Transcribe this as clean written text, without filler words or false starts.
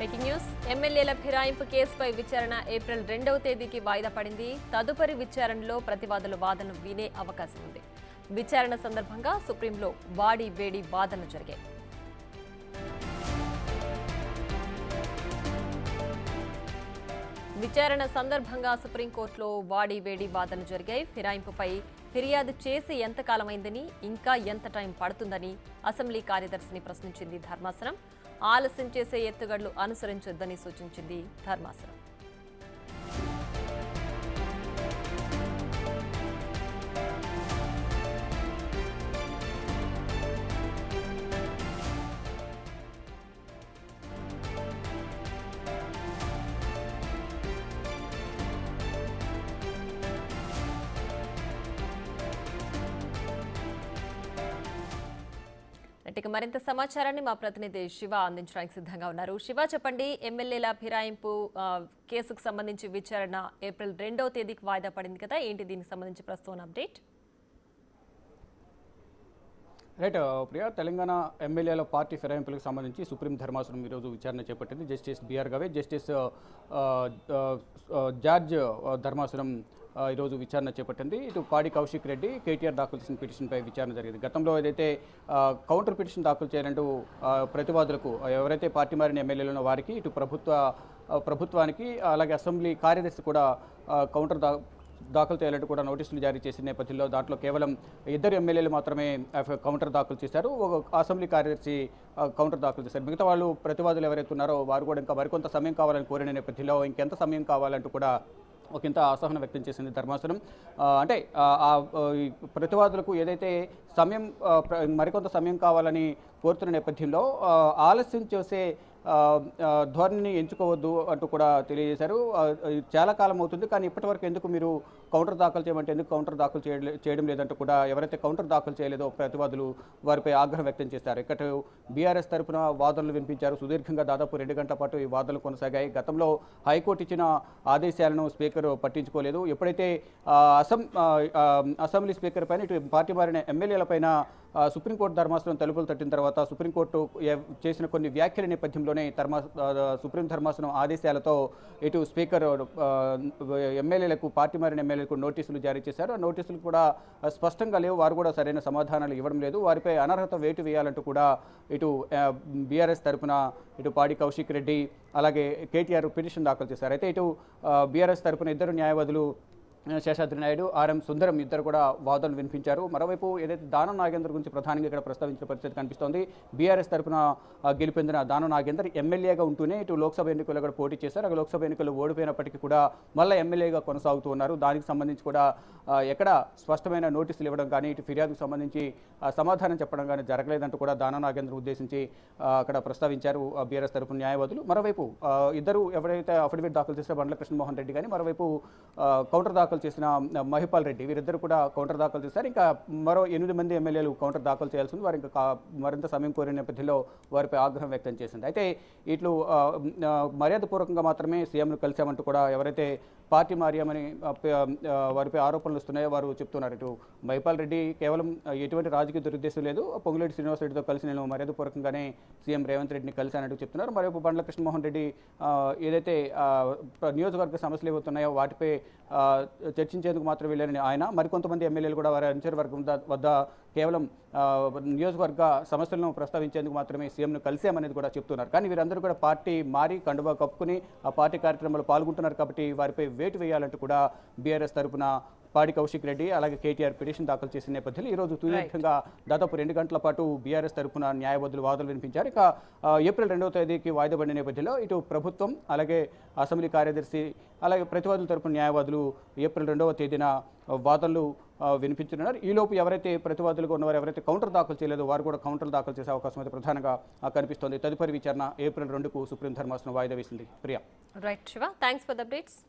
Breaking news. ఎమ్మెల్యేల ఫిరాయింపు కేసుపై విచారణ ఏప్రిల్ 2వ తేదీకి వాయిదా పడింది. తదుపరి విచారణలో ప్రతివాదుల వాదనలు వినే అవకాశం ఉంది. విచారణ సందర్భంగా సుప్రీంలో వాడి వేడి వాదనలు జరిగాయి. విచారణ సందర్భంగా సుప్రీంకోర్టులో వాడి వేడి వాదనలు జరిగాయి. ఫిరాయింపుపై ఫిర్యాదు చేసి ఎంతకాలమైందని, ఇంకా ఎంత టైం పడుతుందని అసెంబ్లీ కార్యదర్శిని ప్రశ్నించింది ధర్మాసనం. ఆలస్యం చేసే ఎత్తుగడలు అనుసరించొద్దని సూచించింది ధర్మాసనం. ఇక మరింత సమాచారాన్ని మా ప్రతినిధి శివ అందించడానికి సిద్ధంగా ఉన్నారు. శివ, చెప్పండి, ఎమ్మెల్యేల ఫిరాయింపు కేసుకు సంబంధించి విచారణ ఏప్రిల్ 2వ తేదీకి వాయిదా పడింది కదా, ఏంటి దీనికి సంబంధించి ప్రస్తుతం అప్డేట్? రైట్ ప్రియా, తెలంగాణ ఎమ్మెల్యేల పార్టీ ఫిరాయింపులకు సంబంధించి సుప్రీం ధర్మాసనం ఈరోజు విచారణ చేపట్టింది. జస్టిస్ బిఆర్ గవే, జస్టిస్ జార్జ్ ధర్మాసనం ఈరోజు విచారణ చేపట్టింది. ఇటు పాడి కౌశిక్ రెడ్డి కేటీఆర్ దాఖలు చేసిన పిటిషన్పై విచారణ జరిగింది. గతంలో ఏదైతే కౌంటర్ పిటిషన్ దాఖలు చేయాలంటూ ప్రతివాదులకు ఎవరైతే పార్టీ మారిన ఎమ్మెల్యేలు ఉన్న వారికి ఇటు ప్రభుత్వానికి అలాగే అసెంబ్లీ కార్యదర్శి కూడా కౌంటర్ దాఖలు చేయాలంటూ కూడా నోటీసులు జారీ చేసిన నేపథ్యంలో దాంట్లో కేవలం 2 ఎమ్మెల్యేలు మాత్రమే కౌంటర్ దాఖలు చేశారు. ఒక అసెంబ్లీ కార్యదర్శి కౌంటర్ దాఖలు చేశారు. మిగతా వాళ్ళు ప్రతివాదులు ఎవరైతే ఉన్నారో వారు కూడా ఇంకా మరికొంత సమయం కావాలని కోరిన నేపథ్యంలో ఇంకెంత సమయం కావాలంటూ కూడా ఒకంత అసహనం వ్యక్తం చేసింది ధర్మాసనం. అంటే ప్రతివాదులకు ఏదైతే సమయం మరికొంత సమయం కావాలని కోరుతున్న నేపథ్యంలో ఆలస్యం చేసే ధోరణిని ఎంచుకోవద్దు అంటూ కూడా తెలియజేశారు. చాలా కాలం అవుతుంది, కానీ ఇప్పటివరకు ఎందుకు మీరు కౌంటర్ దాఖలు చేయమంటే ఎందుకు కౌంటర్ దాఖలు చేయడం లేదంటూ కూడా ఎవరైతే కౌంటర్ దాఖలు చేయలేదో ప్రతివాదులు వారిపై ఆగ్రహం వ్యక్తం చేశారు. ఇక్కడ బీఆర్ఎస్ తరఫున వాదనలు వినిపించారు. సుదీర్ఘంగా దాదాపు 2 గంటల పాటు ఈ వాదనలు కొనసాగాయి. గతంలో హైకోర్టు ఇచ్చిన ఆదేశాలను స్పీకర్ పట్టించుకోలేదు. ఎప్పుడైతే అసెంబ్లీ స్పీకర్ పైన ఇటు పార్టీ మారిన ఎమ్మెల్యేల పైన సుప్రీంకోర్టు ధర్మాసనం తలుపులు తట్టిన తర్వాత సుప్రీంకోర్టు చేసిన కొన్ని వ్యాఖ్యల నేపథ్యంలోనే సుప్రీం ధర్మాసనం ఆదేశాలతో ఇటు స్పీకర్ ఎమ్మెల్యేలకు పార్టీ మారిన ఎమ్మెల్యేలకు నోటీసులు జారీ చేశారు. ఆ నోటీసులు కూడా స్పష్టంగా లేవు. వారు కూడా సరైన సమాధానాలు ఇవ్వడం లేదు. వారిపై అనర్హత వేటు వేయాలంటూ కూడా ఇటు బీఆర్ఎస్ తరఫున ఇటు పాడి కౌశిక్ రెడ్డి అలాగే కేటీఆర్ పిటిషన్ దాఖలు చేశారు. అయితే ఇటు బీఆర్ఎస్ తరఫున 2 న్యాయవాదులు శేషాద్రి నాయుడు, ఆర్ఎం సుందరం ఇద్దరు కూడా వాదనలు వినిపించారు. మరోవైపు ఏదైతే దానం నాగేందర్ గురించి ప్రధానంగా ఇక్కడ ప్రస్తావించిన పరిస్థితి కనిపిస్తోంది. బీఆర్ఎస్ తరఫున గెలుపొందిన దానం నాగేందర్ ఎమ్మెల్యేగా ఉంటూనే ఇటు లోక్సభ ఎన్నికల్లో కూడా పోటీ చేశారు. ఆ లోక్సభ ఎన్నికల్లో ఓడిపోయినప్పటికీ కూడా మళ్ళీ ఎమ్మెల్యేగా కొనసాగుతూ ఉన్నారు. దానికి సంబంధించి కూడా ఎక్కడ స్పష్టమైన నోటీసులు ఇవ్వడం కానీ ఇటు ఫిర్యాదుకు సంబంధించి సమాధానం చెప్పడం కానీ జరగలేదంటూ కూడా దానం నాగేందర్ ఉద్దేశించి అక్కడ ప్రస్తావించారు బీఆర్ఎస్ తరఫున న్యాయవాదులు. మరోవైపు ఇద్దరు ఎవరైతే అఫిడవిట్ దాఖలు చేసిన బండ్ల కృష్ణమోహన్ రెడ్డి కానీ మరోవైపు కౌంటర్ దాఖలు చేసిన మహిపాల్ రెడ్డి వీరిద్దరు కూడా కౌంటర్ దాఖలు చేశారు. ఇంకా మరో 8 మంది ఎమ్మెల్యేలు కౌంటర్ దాఖలు చేయాల్సి ఉంది. వారు ఇంకా మరింత సమయం కోరిన నేపథ్యంలో వారిపై ఆగ్రహం వ్యక్తం చేసింది. అయితే ఇట్లు మర్యాదపూర్వకంగా మాత్రమే సీఎంను కలిశామంటూ కూడా ఎవరైతే పార్టీ మారామని వారిపై ఆరోపణలు వస్తున్నాయో వారు చెప్తున్నారు. ఇటు మహిపాల్ రెడ్డి కేవలం ఎటువంటి రాజకీయ దురుద్దేశం లేదు, పొంగులేటి శ్రీనివాసరెడ్డితో కలిసి నేను మర్యాదపూర్వకంగానే సీఎం రేవంత్ రెడ్డిని కలిశానంటూ చెప్తున్నారు. మరోవైపు బండ్ల కృష్ణమోహన్ రెడ్డి ఏదైతే నియోజకవర్గ సమస్యలు ఏవవుతున్నాయో వాటిపై చర్చించేందుకు మాత్రం వెళ్ళారని ఆయన, మరికొంతమంది ఎమ్మెల్యేలు కూడా వారి అనుచర వర్గం వద్ద కేవలం నియోజకవర్గ సమస్యలను ప్రస్తావించేందుకు మాత్రమే సీఎంను కలిసామనేది కూడా చెప్తున్నారు. కానీ వీరందరూ కూడా పార్టీ మారి కండువా కప్పుకుని ఆ పార్టీ కార్యక్రమాల్లో పాల్గొంటున్నారు కాబట్టి వారిపై వేటు వేయాలంటూ కూడా బీఆర్ఎస్ తరఫున పాడి కౌశిక్ రెడ్డి అలాగే కేటీఆర్ పిటిషన్ దాఖలు చేసిన నేపథ్యంలో ఈరోజు సుదీర్ఘంగా దాదాపు 2 గంటల పాటు బీఆర్ఎస్ తరఫున న్యాయవాదులు వాదనలు వినిపించారు. ఇక ఏప్రిల్ 2వ తేదీకి వాయిదా పడిన నేపథ్యంలో ఇటు ప్రభుత్వం అలాగే అసెంబ్లీ కార్యదర్శి అలాగే ప్రతివాదుల తరపున న్యాయవాదులు ఏప్రిల్ 2వ తేదీన వాదనలు వినిపించనున్నారు. ఈలోపు ఎవరైతే ప్రతివాదులుగా ఉన్నవారు ఎవరైతే కౌంటర్ దాఖలు చేయలేదో వారు కూడా కౌంటర్ దాఖలు చేసే అవకాశం అయితే ప్రధానంగా కనిపిస్తోంది. తదుపరి విచారణ ఏప్రిల్ 2కు సుప్రీం ధర్మాసనం వాయిదా వేసింది. Priya. Right Shiva, thanks for the updates.